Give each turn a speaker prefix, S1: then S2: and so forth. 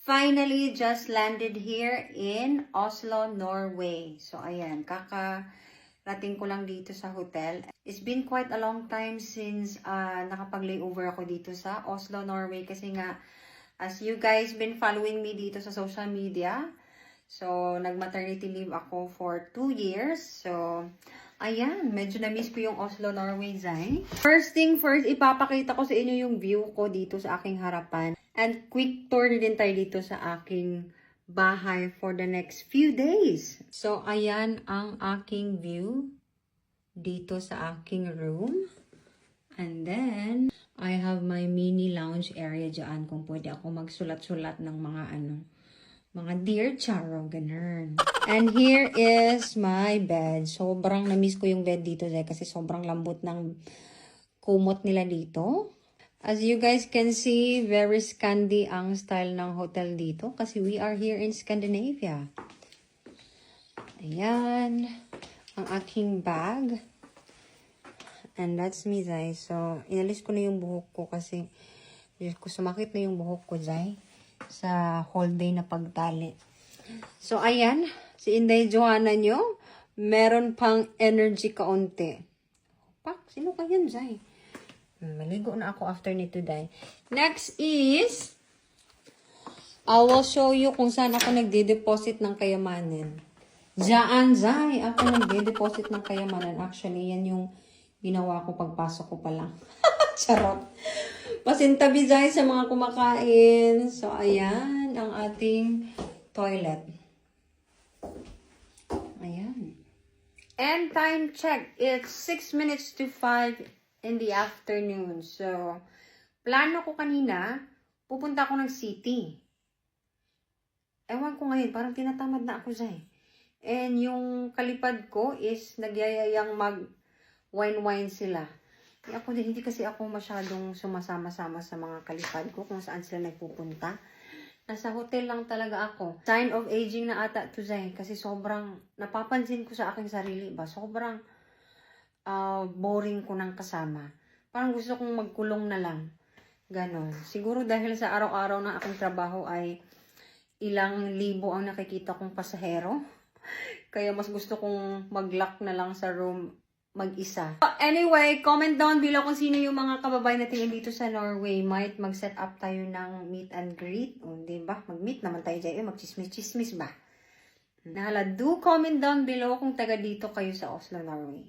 S1: Finally, just landed here in Oslo, Norway. So, ayan, kakarating ko lang dito sa hotel. It's been quite a long time since nakapag-layover ako dito sa Oslo, Norway. Kasi nga, as you guys been following me dito sa social media, so, nag-maternity leave ako for 2 years. So, ayan, medyo na-miss ko yung Oslo, Norway, Zay. First thing first, ipapakita ko sa inyo yung view ko dito sa aking harapan. And quick tour din tayo dito sa aking bahay for the next few days. So, ayan ang aking view dito sa aking room. And then, I have my mini lounge area dyan kung pwede ako magsulat-sulat ng mga dear charo, ganun. And here is my bed. Sobrang na-miss ko yung bed dito dahil kasi sobrang lambot ng kumot nila dito. As you guys can see, very Scandi ang style ng hotel dito kasi we are here in Scandinavia. Ayan, ang aking bag. And that's me, Zay. So, inalis ko na yung buhok ko kasi sumakit na yung buhok ko, Zay, sa whole day na pagtali. So, ayan, si Inday Johanna nyo, meron pang energy kaunti. Pak, sino ka yan, Zay? Maligo na ako after nito, Day. Next is, I will show you kung saan ako nagde-deposit ng kayamanan. Diyan, Zay, ako nagde-deposit ng kayamanan. Actually, yan yung ginawa ko pagpasok ko pa lang. Charot. Pasintabi, Zay, sa mga kumakain. So, ayan, ang ating toilet. Ayan. And time check. It's 6 minutes to 5 in the afternoon. So, plano ko kanina, pupunta ako ng city. Ewan ko ngayon, parang tinatamad na ako, Zay. And yung kalipad ko is nagyayayang mag-wine-wine sila. Hindi kasi ako masyadong sumasama-sama sa mga kalipad ko kung saan sila nagpupunta. Nasa hotel lang talaga ako. Sign of aging na ata to, Zay. Kasi sobrang, napapansin ko sa aking sarili ba, sobrang boring ko ng kasama. Parang gusto kong magkulong na lang. Ganon. Siguro dahil sa araw-araw ng aking trabaho ay ilang libo ang nakikita kong pasahero. Kaya mas gusto kong mag-lock na lang sa room mag-isa. Anyway, comment down below kung sino yung mga kababayan natin dito sa Norway. Might mag-set up tayo ng meet and greet. O, diba? Mag-meet naman tayo dyan. Mag-chismis-chismis ba? Nahala, do comment down below kung taga dito kayo sa Oslo, Norway.